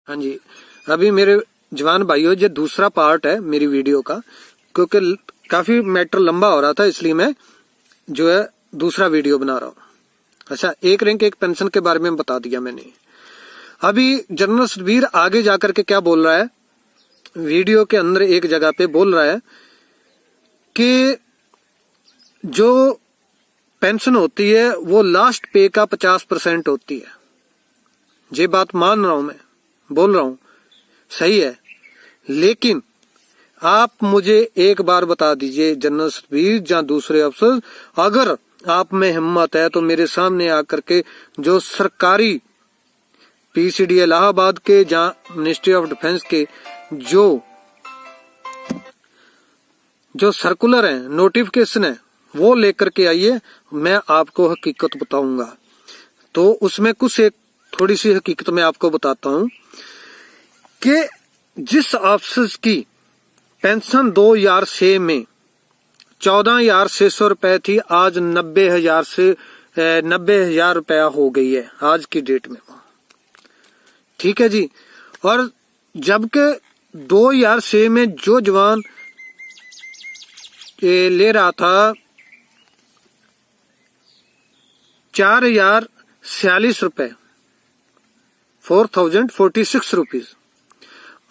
हाँ जी, अभी मेरे जवान भाइयों ये दूसरा पार्ट है मेरी वीडियो का, क्योंकि काफी मैटर लंबा हो रहा था, इसलिए मैं जो है दूसरा वीडियो बना रहा हूँ। अच्छा, एक रैंक एक पेंशन के बारे में बता दिया मैंने। अभी जनरल सुखबीर आगे जाकर के क्या बोल रहा है, वीडियो के अंदर एक जगह पे बोल रहा है कि जो पेंशन होती है वो लास्ट पे का 50% होती है। ये बात मान रहा हूं, मैं बोल रहा हूं, सही है। लेकिन आप मुझे एक बार बता दीजिए जनरल सुखबीर या दूसरे अफसर, अगर आप में हिम्मत है तो मेरे सामने आकर के जो सरकारी पीसीडी इलाहाबाद के या मिनिस्ट्री ऑफ डिफेंस के जो सर्कुलर है, नोटिफिकेशन है, वो लेकर के आइए, मैं आपको हकीकत बताऊंगा। तो उसमें कुछ एक थोड़ी सी हकीकत मैं आपको बताता हूं कि जिस अफसर की पेंशन 2006 में 14,600 रुपए थी, आज 90,000 रुपया हो गई है आज की डेट में। ठीक है जी। और जबकि 2006 में जो जवान ले रहा था 4,046 रुपए, 4,046 रुपीज,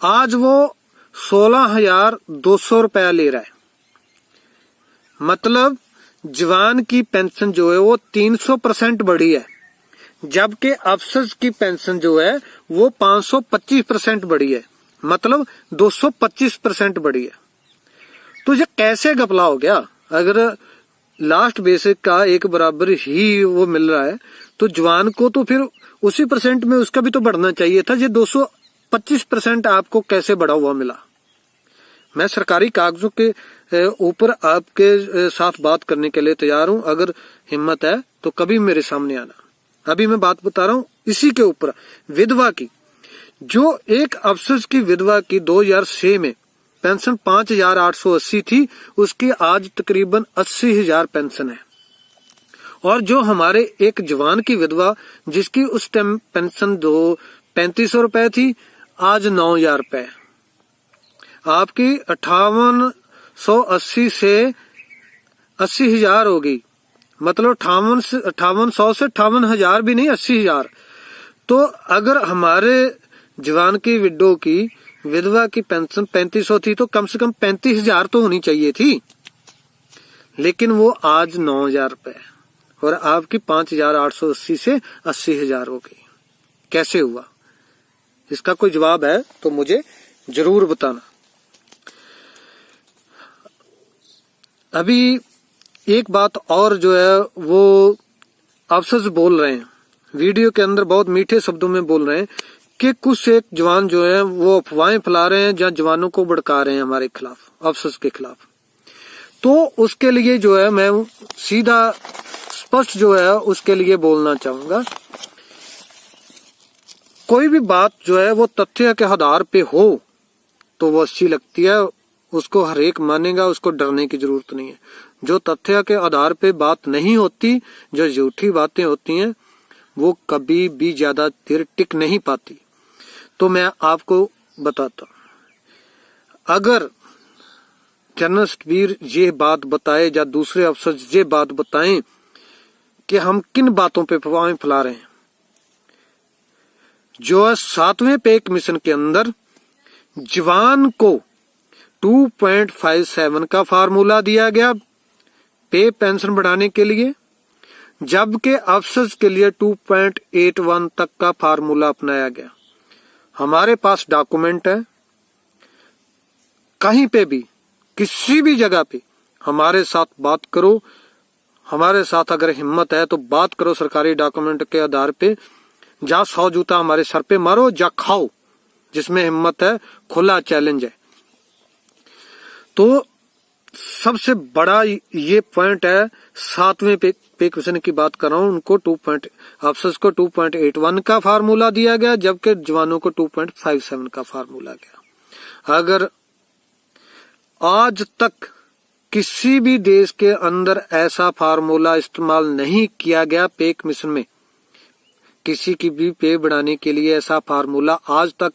आज वो 16,200 रुपया ले रहा है। मतलब जवान की पेंशन जो है वो 300% बढ़ी है, जबकि अफसर की पेंशन जो है वो 525% बढ़ी है, मतलब 225% बढ़ी है। तो ये कैसे घपला हो गया? अगर लास्ट बेसिक का एक बराबर ही वो मिल रहा है तो जवान को तो फिर उसी परसेंट में उसका भी तो बढ़ना चाहिए था। ये 225% आपको कैसे बढ़ा हुआ मिला? मैं सरकारी कागजों के ऊपर आपके साथ बात करने के लिए तैयार हूं, अगर हिम्मत है तो कभी मेरे सामने आना। अभी मैं बात बता रहा हूं इसी के ऊपर, विधवा की। जो एक अफसर की विधवा की 2006 में पेंशन 5,880 थी, उसकी आज तकरीबन 80,000 पेंशन है। और जो हमारे एक जवान की विधवा जिसकी उस टाइम पेंशन 3,500 रुपए थी, आज 9,000 रुपए। आपकी 5880 से 80,000 होगी, मतलब 5800 से 58,000 भी नहीं, 80,000। तो अगर हमारे जवान की विडो की विधवा की पेंशन 3,500 थी तो कम से कम 35,000 तो होनी चाहिए थी, लेकिन वो आज 9,000 रुपए और आपकी 5,880 से 80,000 हो गई। कैसे हुआ? इसका कोई जवाब है तो मुझे जरूर बताना। अभी एक बात और जो है वो अफसर बोल रहे हैं, वीडियो के अंदर बहुत मीठे शब्दों में बोल रहे हैं कि कुछ एक जवान जो है वो अफवाहें फैला रहे हैं, जहां जवानों को भड़का रहे हैं हमारे खिलाफ, अफसर के खिलाफ। तो उसके लिए जो है मैं सीधा स्पष्ट जो है उसके लिए बोलना चाहूंगा, कोई भी बात जो है वो तथ्य के आधार पे हो तो वो अच्छी लगती है, उसको हर एक मानेगा, उसको डरने की जरूरत नहीं है। जो तथ्य के आधार पे बात नहीं होती, जो झूठी बातें होती हैं, वो कभी भी ज्यादा देर टिक नहीं पाती। तो मैं आपको बताता हूं, अगर जनरल सुखबीर ये बात बताए या दूसरे अफसर ये बात बताएं कि हम किन बातों पे अफवाहें फैला रहे हैं। जो 7वें पे कमीशन के अंदर जवान को 2.57 का फार्मूला दिया गया पे पेंशन बढ़ाने के लिए, जबकि अफसर के लिए 2.81 तक का फार्मूला अपनाया गया। हमारे पास डॉक्यूमेंट है, कहीं पे भी किसी भी जगह पे हमारे साथ बात करो, हमारे साथ अगर हिम्मत है तो बात करो सरकारी डॉक्यूमेंट के आधार पे। जा 100 जूता हमारे सर पे मारो, जा खाओ, जिसमें हिम्मत है, खुला चैलेंज है। तो सबसे बड़ा ये पॉइंट है, 7वें पे कमीशन की बात कर रहा हूं, उनको अफसर्स को 2.81 का फार्मूला दिया गया, जबकि जवानों को 2.57 का फार्मूला गया। अगर आज तक किसी भी देश के अंदर ऐसा फार्मूला इस्तेमाल नहीं किया गया पे कमीशन में किसी की भी पे बढ़ाने के लिए ऐसा फार्मूला आज तक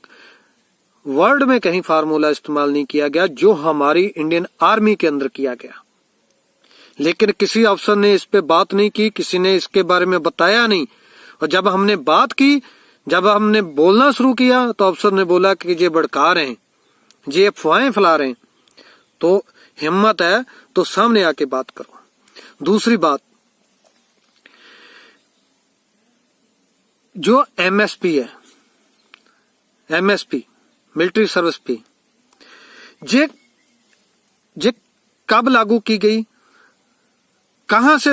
वर्ल्ड में कहीं फार्मूला इस्तेमाल नहीं किया गया जो हमारी इंडियन आर्मी के अंदर किया गया। लेकिन किसी अफसर ने इस पे बात नहीं की, किसी ने इसके बारे में बताया नहीं। और जब हमने बात की, जब हमने बोलना शुरू किया तो अफसर ने बोला कि ये भड़का रहे हैं, ये अफवाहें फैला रहे हैं। तो हिम्मत है तो सामने आके बात करो। दूसरी बात, जो एमएसपी है, एमएसपी मिलिट्री सर्विस पे, ये कब लागू की गई, कहां से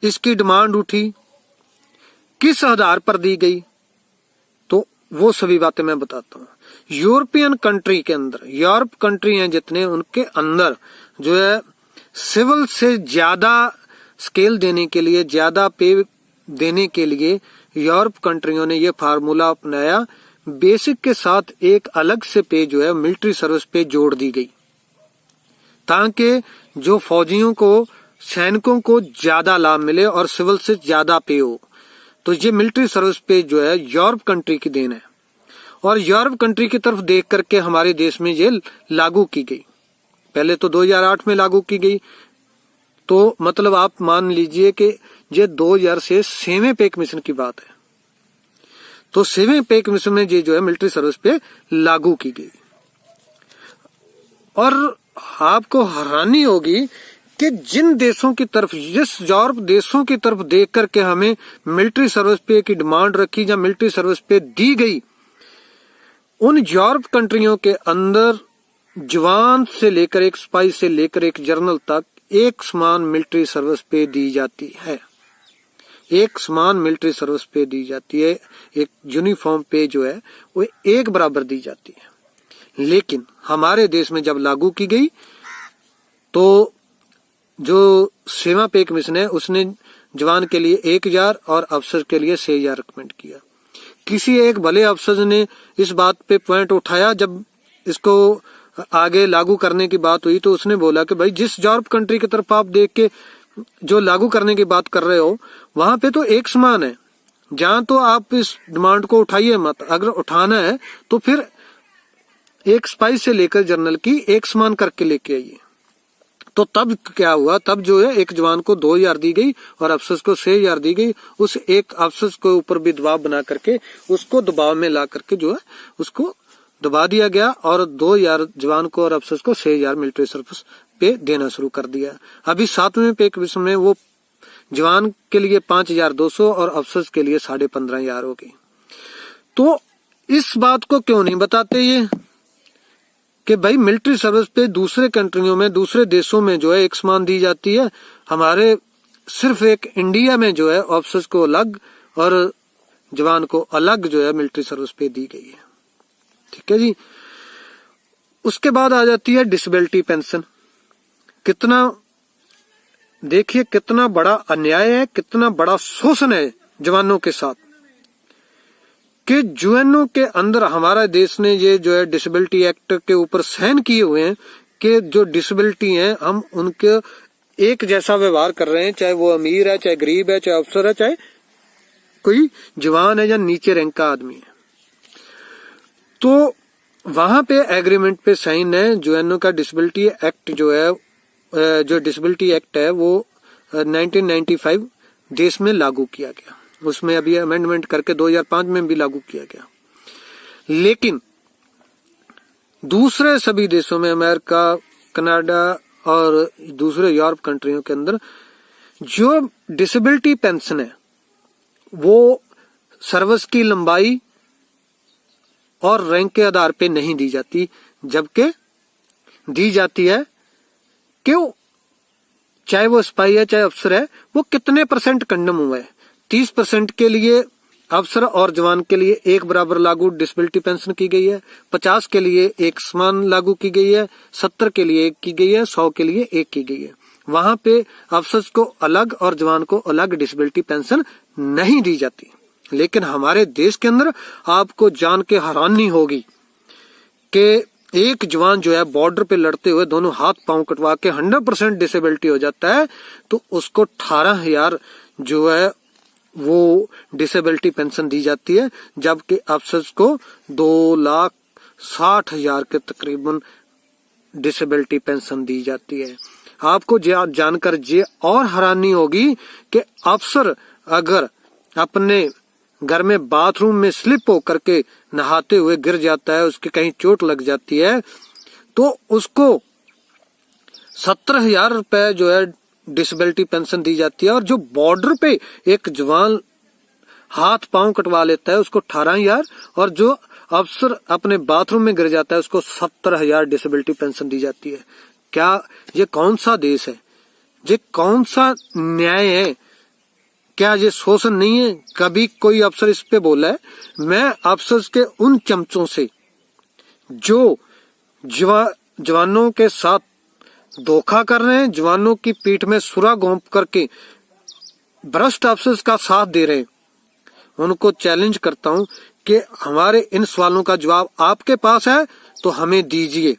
इसकी डिमांड उठी, किस आधार पर दी गई, तो वो सभी बातें मैं बताता हूं। यूरोपियन कंट्री के अंदर, यूरोप कंट्री हैं जितने, उनके अंदर जो है सिविल से ज्यादा स्केल देने के लिए, ज्यादा पे देने के लिए यूरोप कंट्रियों ने ये फार्मूला अपनाया। बेसिक के साथ एक अलग से पे जो है मिलिट्री सर्विस पे जोड़ दी गई, ताकि जो फौजियों को, सैनिकों को ज्यादा लाभ मिले और सिविल से ज्यादा पे हो। तो ये मिलिट्री सर्विस पे जो है यूरोप कंट्री की देन है, और यूरोप कंट्री की तरफ देख करके हमारे देश में ये लागू की गई। पहले तो 2008 में लागू की गई, तो मतलब आप मान लीजिए कि ये 2000 से 7वें पे कमीशन की बात है। तो 7वें पे कमीशन में ये जो है मिलिट्री सर्विस पे लागू की गई। और आपको हैरानी होगी कि जिन देशों की तरफ, जिस यूरोप देशों की तरफ देख करके हमें मिलिट्री सर्विस पे की डिमांड रखी या मिलिट्री सर्विस पे दी गई, उन यूरोप कंट्रियों के अंदर जवान से लेकर एक सिपाही से लेकर एक जनरल तक एक समान मिलिट्री सर्विस पे दी जाती है। एक समान मिलिट्री सर्विस पे दी जाती है, एक यूनिफॉर्म पे जो है वो एक बराबर दी जाती है। लेकिन हमारे देश में जब लागू की गई तो जो सेवा पे कमीशन है उसने जवान के लिए 1000 और अफसर के लिए 6000 रिकमेंड किया। किसी एक भले अफसर ने इस बात पे पॉइंट उठाया, जब इसको आगे लागू करने की बात हुई तो उसने बोला कि भाई जिस यूरोप कंट्री की तरफ आप देख के जो लागू करने की बात कर रहे हो वहां पे तो एक समान है, जहां तो आप इस डिमांड को उठाइए मत। अगर उठाना है तो फिर एक सिपाही से लेकर जनरल की एक समान करके लेके आइए। तो तब क्या हुआ, तब जो है एक जवान को 2000 दी गई और अफसर को 6000 दी गई। उस एक अफसर के ऊपर भी दबाव बना करके उसको दबाव में ला करके जो है उसको दबा दिया गया और 2000 जवान को और अफसर को 6000 मिलिट्री सर्विस पे देना शुरू कर दिया। अभी 7वें पे कमीशन में वो जवान के लिए 5200 और अफसर के लिए 15,500 हो गई। तो इस बात को क्यों नहीं बताते ये कि भाई मिलिट्री सर्विस पे दूसरे कंट्रियों में, दूसरे देशों में जो है एक समान दी जाती है, हमारे सिर्फ एक इंडिया में जो है ऑफिसर्स को अलग और जवान को अलग जो है मिलिट्री सर्विस पे दी गई है। ठीक है जी। उसके बाद आ जाती है डिसेबिलिटी पेंशन। कितना, देखिए कितना बड़ा अन्याय है, कितना बड़ा शोषण है जवानों के साथ, कि यूएनओ के अंदर हमारा देश ने ये जो है डिसेबिलिटी एक्ट के ऊपर साइन किए हुए हैं कि जो डिसेबिलिटी हैं हम उनके एक जैसा व्यवहार कर रहे हैं, चाहे वो अमीर है, चाहे गरीब है, चाहे अफसर है, चाहे कोई जवान है या नीचे रैंक का आदमी है। तो वहां पे एग्रीमेंट पे साइन है। यूएनओ का डिसेबिलिटी एक्ट जो है, जो डिसेबिलिटी एक्ट है वो 1995 देश में लागू किया गया। उसमें अभी अमेंडमेंट करके 2005 में भी लागू किया गया। लेकिन दूसरे सभी देशों में, अमेरिका, कनाडा और दूसरे यूरोप कंट्रियों के अंदर जो डिसेबिलिटी पेंशन है वो सर्विस की लंबाई और रैंक के आधार पे नहीं दी जाती, जबकि दी जाती है क्यों, चाहे वो सिपाही है चाहे अफसर है, वो कितने % कंडम हुआ है। 30% के लिए अफसर और जवान के लिए एक बराबर लागू डिसेबिलिटी पेंशन की गई है, 50 के लिए एक समान लागू की गई है, 70 के लिए एक की गई है, 100 के लिए एक की गई है। वहां पे अफसर को अलग और जवान को अलग डिसेबिलिटी पेंशन नहीं दी जाती। लेकिन हमारे देश के अंदर आपको जान के हैरानी होगी कि एक जवान जो है बॉर्डर पे लड़ते हुए दोनों हाथ पांव कटवा के 100% डिसेबिलिटी हो जाता है तो उसको 18,000 जो है वो डिसेबिलिटी पेंशन दी जाती है, जबकि अफसर को 2,60,000 के तकरीबन डिसेबिलिटी पेंशन दी जाती है। आपको जानकर ये और हैरानी होगी कि अफसर अगर अपने घर में बाथरूम में स्लिप होकर के नहाते हुए गिर जाता है, उसके कहीं चोट लग जाती है, तो उसको 17,000 रुपए जो है डिसेबिलिटी पेंशन दी जाती है। और जो बॉर्डर पे एक जवान हाथ पांव कटवा लेता है उसको 18,000, और जो अफसर अपने बाथरूम में गिर जाता है उसको 17,000 डिसेबिलिटी पेंशन दी जाती है। क्या ये कौन सा देश है? ये कौन सा न्याय है? क्या ये शोषण नहीं है? कभी कोई अफसर इस पे बोला है? मैं अफसर के उन चमचों से जो जवानों के साथ धोखा कर रहे हैं, जवानों की पीठ में सुरा घोंप करके भ्रष्ट अफसर का साथ दे रहे हैं, उनको चैलेंज करता हूं कि हमारे इन सवालों का जवाब आपके पास है तो हमें दीजिए।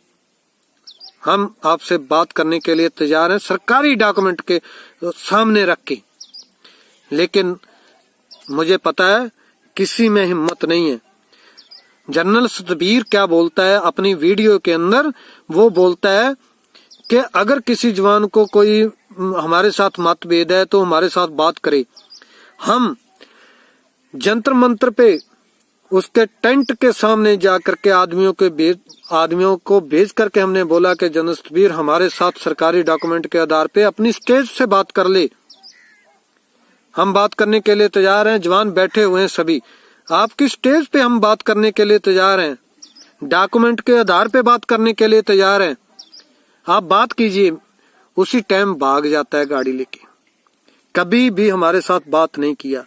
हम आपसे बात करने के लिए तैयार हैं, सरकारी डॉक्यूमेंट के सामने रख के। लेकिन मुझे पता है किसी में हिम्मत नहीं है। जनरल सतबीर क्या बोलता है अपनी वीडियो के अंदर? वो बोलता है कि अगर किसी जवान को कोई हमारे साथ मतभेद है तो हमारे साथ बात करे। हम जंतर मंत्र पे उसके टेंट के सामने जाकर के आदमियों को भेज करके हमने बोला कि जनरल सतबीर हमारे साथ सरकारी डॉक्यूमेंट के आधार पे अपनी स्टेज से बात कर ले। हम बात करने के लिए तैयार हैं, जवान बैठे हुए हैं सभी, आपकी स्टेज पे हम बात करने के लिए तैयार हैं, डॉक्यूमेंट के आधार पे बात करने के लिए तैयार हैं, आप बात कीजिए। उसी टाइम भाग जाता है गाड़ी लेके, कभी भी हमारे साथ बात नहीं किया।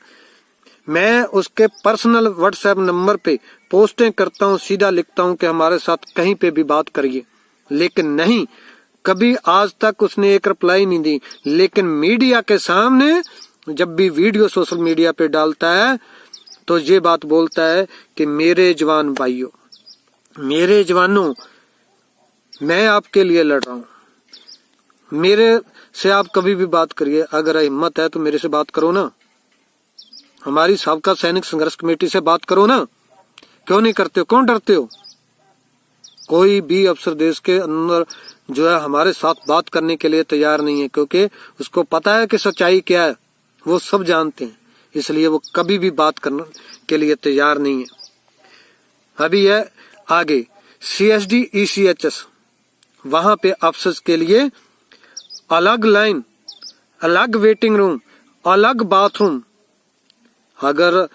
मैं उसके पर्सनल व्हाट्सएप नंबर पे पोस्टें करता हूँ, सीधा लिखता हूँ कि हमारे साथ कहीं पे भी बात करिए, लेकिन नहीं, कभी आज तक उसने एक रिप्लाई नहीं दी। लेकिन मीडिया के सामने जब भी वीडियो सोशल मीडिया पे डालता है तो ये बात बोलता है कि मेरे जवान भाइयों, मेरे जवानों, मैं आपके लिए लड़ रहा हूँ, मेरे से आप कभी भी बात करिए। अगर हिम्मत है तो मेरे से बात करो ना, हमारी साबका सैनिक संघर्ष कमेटी से बात करो ना। क्यों नहीं करते हो? क्यों डरते हो? कोई भी अफसर देश के अंदर जो है हमारे साथ बात करने के लिए तैयार नहीं है, क्योंकि उसको पता है कि सच्चाई क्या है, वो सब जानते हैं, इसलिए वो कभी भी बात करने के लिए तैयार नहीं है। अभी है आगे CSD ECHS, वहां पे अफसर के लिए अलग लाइन, अलग वेटिंग रूम, अलग बाथरूम। अगर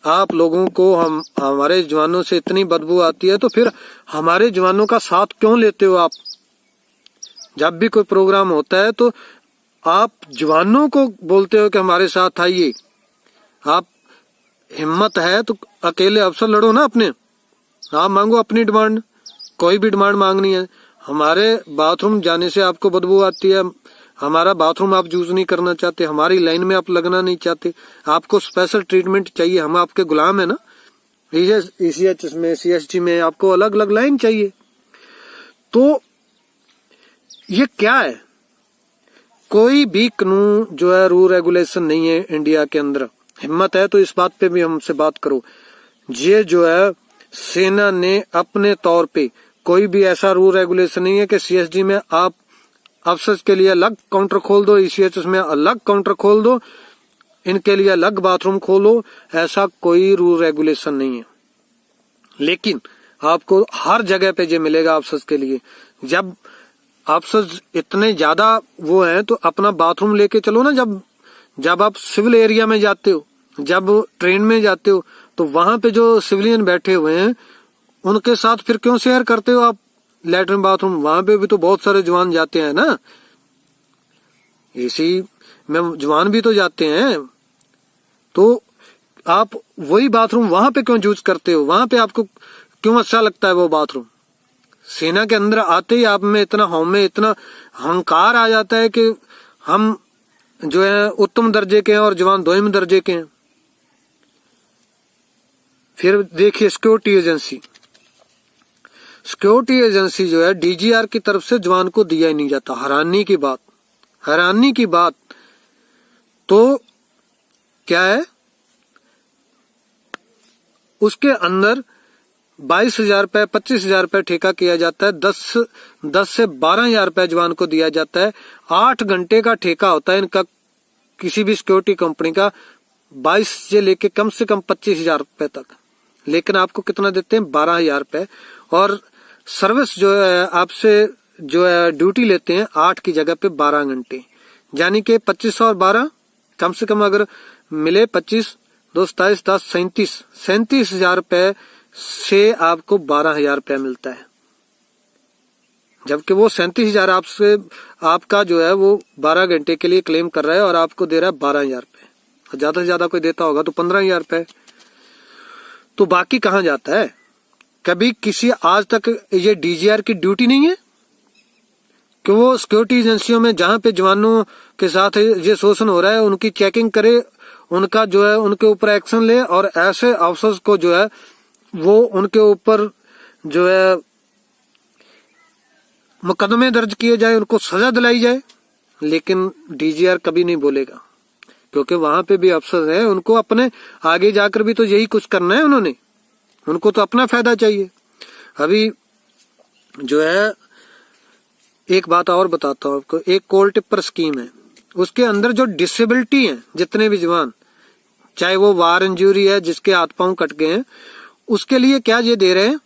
आप लोगों को हमारे जवानों से इतनी बदबू आती है तो फिर हमारे जवानों का साथ क्यों लेते हो आप? जब भी कोई प्रोग्राम होता है तो आप जवानों को बोलते हो कि हमारे साथ आइए। आप हिम्मत है तो अकेले अफसर लड़ो ना अपने, आप मांगो अपनी डिमांड, कोई भी डिमांड मांगनी है। हमारे बाथरूम जाने से आपको बदबू आती है, हमारा बाथरूम आप यूज नहीं करना चाहते, हमारी लाइन में आप लगना नहीं चाहते, आपको स्पेशल ट्रीटमेंट चाहिए, हम आपके गुलाम है ना। ECHS में, CSD में आपको अलग अलग लाइन चाहिए। तो ये क्या है? कोई भी कानून जो है, रूल रेगुलेशन नहीं है इंडिया के अंदर। हिम्मत है तो इस बात पे भी हमसे बात करो। ये जो है सेना ने अपने तौर पे, कोई भी ऐसा रूल रेगुलेशन नहीं है कि CSD में आप अफसर के लिए अलग काउंटर खोल दो, ECHS में अलग काउंटर खोल दो, इनके लिए अलग बाथरूम खोलो, ऐसा कोई रूल रेगुलेशन नहीं है। लेकिन आपको हर जगह पे ये मिलेगा अफसर के लिए। जब अफसर इतने ज्यादा वो हैं तो अपना बाथरूम लेके चलो ना। जब आप सिविल एरिया में जाते हो, जब ट्रेन में जाते हो, तो वहां पे जो सिविलियन बैठे हुए हैं उनके साथ फिर क्यों शेयर करते हो आप लैट्रिन बाथरूम? वहां पे भी तो बहुत सारे जवान जाते हैं ना, इसी में जवान भी तो जाते हैं। तो आप वही बाथरूम वहां पे क्यों यूज करते हो? वहां पे आपको क्यों अच्छा लगता है वो बाथरूम? सेना के अंदर आते ही आप में इतना में इतना अहंकार आ जाता है कि हम जो है उत्तम दर्जे के हैं और जवान दोयम दर्जे के हैं। फिर देखिए सिक्योरिटी एजेंसी, सिक्योरिटी एजेंसी जो है DGR की तरफ से जवान को दिया ही नहीं जाता। हैरानी की बात, हैरानी की बात। तो क्या है, उसके अंदर 22,000 रुपए 25,000 रुपए ठेका किया जाता है, 10 से 12,000 रुपए जवान को दिया जाता है। 8 घंटे का ठेका होता है इनका, किसी भी सिक्योरिटी कंपनी का, 22 से लेके कम से कम 25,000 रुपए तक। लेकिन आपको कितना देते हैं, 12,000 रुपए। और सर्विस जो है आपसे जो है ड्यूटी लेते हैं 8 की जगह पे 12 घंटे, यानी कि 25 और 12 कम से कम अगर मिले 25, 2 27 10 37,000 रुपए से आपको 12,000 रुपया मिलता है। जबकि वो 37,000 आपसे आपका जो है वो 12 घंटे के लिए क्लेम कर रहा है और आपको दे रहा है 12,000 रुपए। ज्यादा से ज्यादा कोई देता होगा तो 15,000 रुपए। तो बाकी कहाँ जाता है? कभी किसी आज तक ये डीजीआर की ड्यूटी नहीं है कि वो सिक्योरिटी एजेंसियों में जहां पे जवानों के साथ ये शोषण हो रहा है उनकी चेकिंग करे, उनका जो है उनके ऊपर एक्शन ले, और ऐसे अफसर्स को जो है वो उनके ऊपर जो है मुकदमे दर्ज किए जाए, उनको सजा दिलाई जाए। लेकिन डीजीआर कभी नहीं बोलेगा, क्योंकि वहां पे भी अफसर हैं, उनको अपने आगे जाकर भी तो यही कुछ करना है उन्होंने, उनको तो अपना फायदा चाहिए। अभी जो है एक बात और बताता हूं आपको, एक कोल टिप्पर स्कीम है, उसके अंदर जो डिसेबिलिटी है जितने भी जवान, चाहे वो वार इंजरी है जिसके हाथ पांव कट गए हैं, उसके लिए क्या ये दे रहे हैं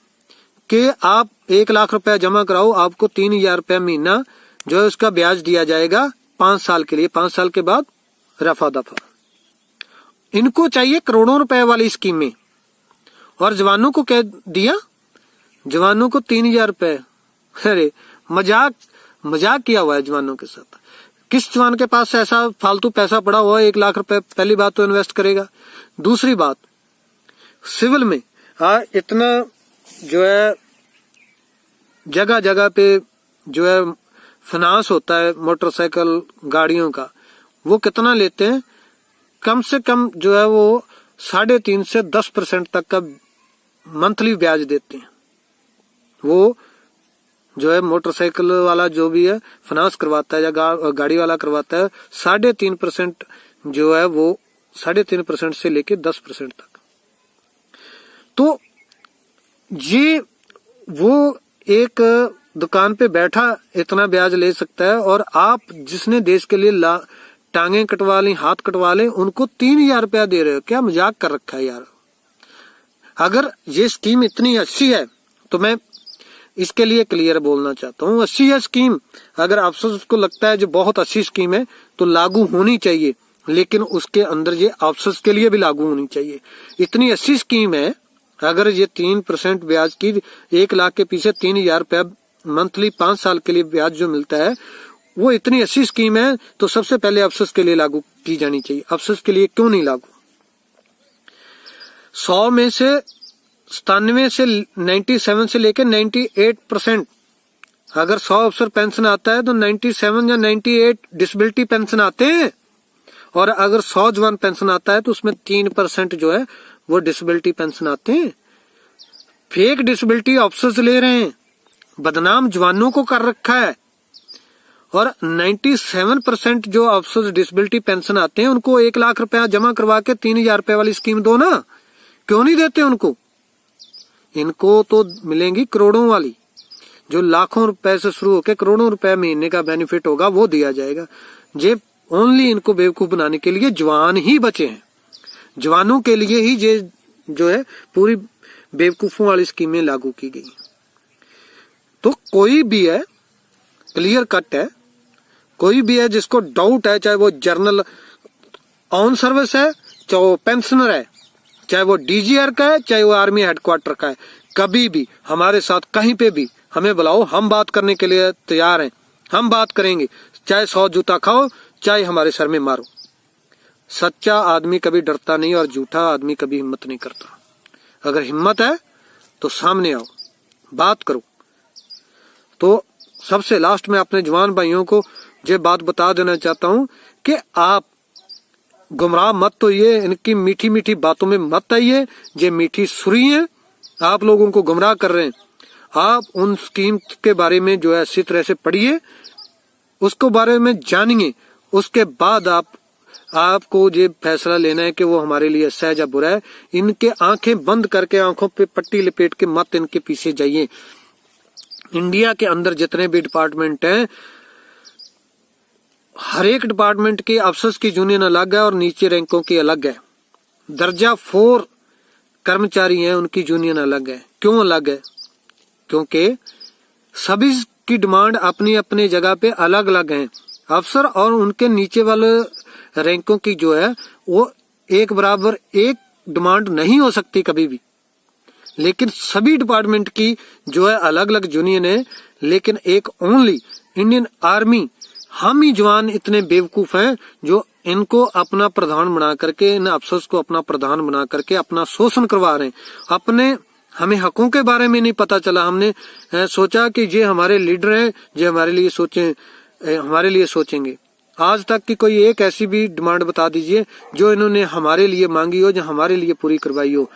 कि आप 1 लाख रुपया जमा कराओ, आपको 3,000 रुपया महीना जो है उसका ब्याज दिया जाएगा 5 साल के लिए, 5 साल के बाद रफा दफा। इनको चाहिए करोड़ों रुपए वाली स्कीमें, और जवानों को क्या दिया, जवानों को 3,000 रुपए। अरे मजाक किया हुआ है जवानों के साथ। किस जवान के पास ऐसा फालतू पैसा पड़ा हुआ है 1 लाख रुपए? पहली बात तो इन्वेस्ट करेगा। दूसरी बात, सिविल में इतना जो है जगह जगह पे जो है फाइनेंस होता है मोटरसाइकिल गाड़ियों का, वो कितना लेते हैं? कम से कम जो है वो 3.5 से 10% तक का मंथली ब्याज देते हैं। वो जो है मोटरसाइकिल वाला जो भी है फाइनेंस करवाता है या गाड़ी वाला करवाता है, 3.5% जो है वो 3.5% से लेके 10% तक। तो ये वो एक दुकान पे बैठा इतना ब्याज ले सकता है, और आप जिसने देश के लिए टांगे कटवा ली, हाथ कटवा ले, उनको 3,000 रुपया दे रहे हो। क्या मजाक कर रखा है यार। अगर ये स्कीम इतनी अच्छी है तो मैं इसके लिए क्लियर बोलना चाहता हूँ, अच्छी है स्कीम। अगर आप सबको लगता है जो बहुत अच्छी स्कीम है तो लागू होनी चाहिए, लेकिन उसके अंदर ये अफसर्स के लिए भी लागू होनी चाहिए। इतनी अच्छी स्कीम है, अगर ये 3% ब्याज की 1 लाख के पीछे 3,000 रुपया मंथली 5 साल के लिए ब्याज जो मिलता है, वो इतनी अच्छी स्कीम है, तो सबसे पहले अफसर्स के लिए लागू की जानी चाहिए। अफसर्स के लिए क्यों नहीं लागू? 100 में से 97 से 97 से लेकर 98%, अगर 100 अफसर पेंशन आता है तो 97 या 98 डिसेबिलिटी पेंशन आते हैं, और अगर 100 जवान पेंशन आता है तो उसमें 3% जो है वो डिसेबिलिटी पेंशन आते हैं। फेक डिसेबिलिटी अफसर्स ले रहे हैं, बदनाम जवानों को कर रखा है। और 97% जो अफसर्स डिसेबिलिटी पेंशन आते हैं उनको 1 लाख रुपया जमा करवा के 3,000 रुपए वाली स्कीम दो ना, क्यों नहीं देते उनको? इनको तो मिलेंगी करोड़ों वाली, जो लाखों रुपए से शुरू होकर करोड़ों रुपए महीने का बेनिफिट होगा वो दिया जाएगा। ये ओनली इनको बेवकूफ बनाने के लिए जवान ही बचे हैं, जवानों के लिए ही ये जो है पूरी बेवकूफों वाली स्कीमें लागू की गई। तो कोई भी है, क्लियर कट है, कोई भी है जिसको डाउट है, चाहे वो जर्नल ऑन सर्विस है, चाहे वो पेंशनर है, चाहे वो डीजीआर का है, चाहे वो आर्मी हेडक्वार्टर का है, कभी भी हमारे साथ कहीं पे भी हमें बुलाओ, हम बात करने के लिए तैयार हैं। हम बात करेंगे, चाहे 100 जूता खाओ, चाहे हमारे सर में मारो। सच्चा आदमी कभी डरता नहीं और झूठा आदमी कभी हिम्मत नहीं करता। अगर हिम्मत है तो सामने आओ, बात करो। तो सबसे लास्ट में अपने जवान भाइयों को ये बात बता देना चाहता हूं कि आप गुमराह मत तो ये इनकी मीठी मीठी बातों में मत आइए। ये मीठी सुरी है, आप लोगों को गुमराह कर रहे हैं। आप उन स्कीम के बारे में जो है अच्छी तरह से पढ़िए, उसको बारे में जानिए, उसके बाद आप आपको ये फैसला लेना है कि वो हमारे लिए सहज या बुरा है। इनके आंखें बंद करके, आंखों पे पट्टी लपेट के मत इनके पीछे जाइए। इंडिया के अंदर जितने भी डिपार्टमेंट हैं, हर एक डिपार्टमेंट के अफसर्स की यूनियन अलग है और नीचे रैंकों की अलग है। दर्जा 4 कर्मचारी हैं, उनकी यूनियन अलग है। क्यों अलग है? क्योंकि सभी की डिमांड अपनी अपनी जगह पे अलग अलग है। अफसर और उनके नीचे वाले रैंकों की जो है वो एक बराबर एक डिमांड नहीं हो सकती कभी भी। लेकिन सभी डिपार्टमेंट की जो है अलग अलग यूनियन है। लेकिन एक ओनली इंडियन आर्मी, हम ही जवान इतने बेवकूफ हैं जो इनको अपना प्रधान बना करके, इन अफसर्स को अपना प्रधान बना करके अपना शोषण करवा रहे हैं। अपने हमें हकों के बारे में नहीं पता चला। हमने सोचा कि ये हमारे लीडर हैं, ये हमारे लिए सोचेंगे। आज तक की कोई एक ऐसी भी डिमांड बता दीजिए जो इन्होंने हमारे लिए मांगी हो, जो हमारे लिए पूरी करवाई हो।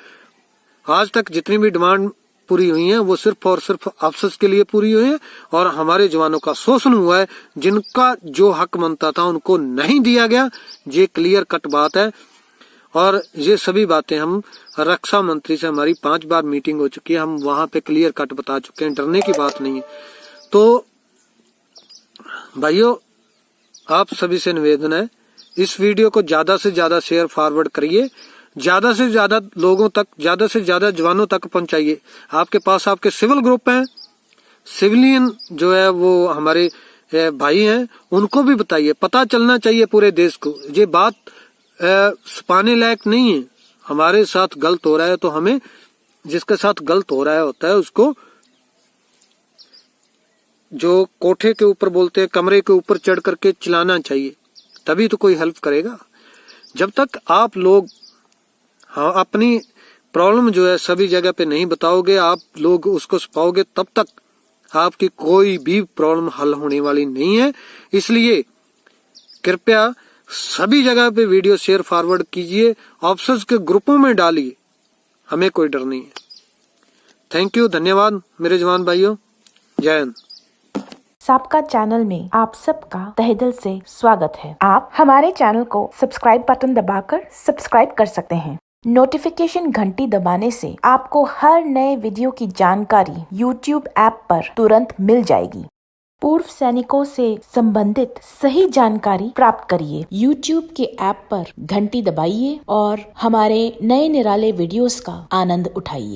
आज तक जितनी भी डिमांड पूरी हुई है वो सिर्फ और सिर्फ अफसर्स के लिए पूरी हुई है और हमारे जवानों का शोषण हुआ है। जिनका जो हक बनता था उनको नहीं दिया गया। ये क्लियर कट बात है और ये सभी बातें हम रक्षा मंत्री से, हमारी 5 बार मीटिंग हो चुकी है, हम वहां पे क्लियर कट बता चुके हैं। डरने की बात नहीं है। तो भाइयों, आप सभी से निवेदन है, इस वीडियो को ज्यादा से ज्यादा शेयर फॉरवर्ड करिए, ज्यादा से ज्यादा लोगों तक, ज्यादा से ज्यादा जवानों तक पहुंचाइए। आपके पास आपके सिविल ग्रुप हैं, सिविलियन जो है वो हमारे भाई हैं, उनको भी बताइए। पता चलना चाहिए पूरे देश को। ये बात छुपाने लायक नहीं है। हमारे साथ गलत हो रहा है तो हमें, जिसके साथ गलत हो रहा है होता है उसको, जो कोठे के ऊपर बोलते हैं, कमरे के ऊपर चढ़ करके चिल्लाना चाहिए, तभी तो कोई हेल्प करेगा। जब तक आप लोग अपनी प्रॉब्लम जो है सभी जगह पे नहीं बताओगे, आप लोग उसको छुपाओगे, तब तक आपकी कोई भी प्रॉब्लम हल होने वाली नहीं है। इसलिए कृपया सभी जगह पे वीडियो शेयर फॉरवर्ड कीजिए, ऑफिसर्स के ग्रुपों में डालिए, हमें कोई डर नहीं है। थैंक यू, धन्यवाद मेरे जवान भाइयों। जय हिंद। सबका चैनल में आप सबका तहे दिल से स्वागत है। आप हमारे चैनल को सब्सक्राइब बटन दबाकर सब्सक्राइब कर सकते हैं। नोटिफिकेशन घंटी दबाने से आपको हर नए वीडियो की जानकारी YouTube ऐप पर तुरंत मिल जाएगी। पूर्व सैनिकों से संबंधित सही जानकारी प्राप्त करिए। YouTube के ऐप पर घंटी दबाइए और हमारे नए निराले वीडियोस का आनंद उठाइए।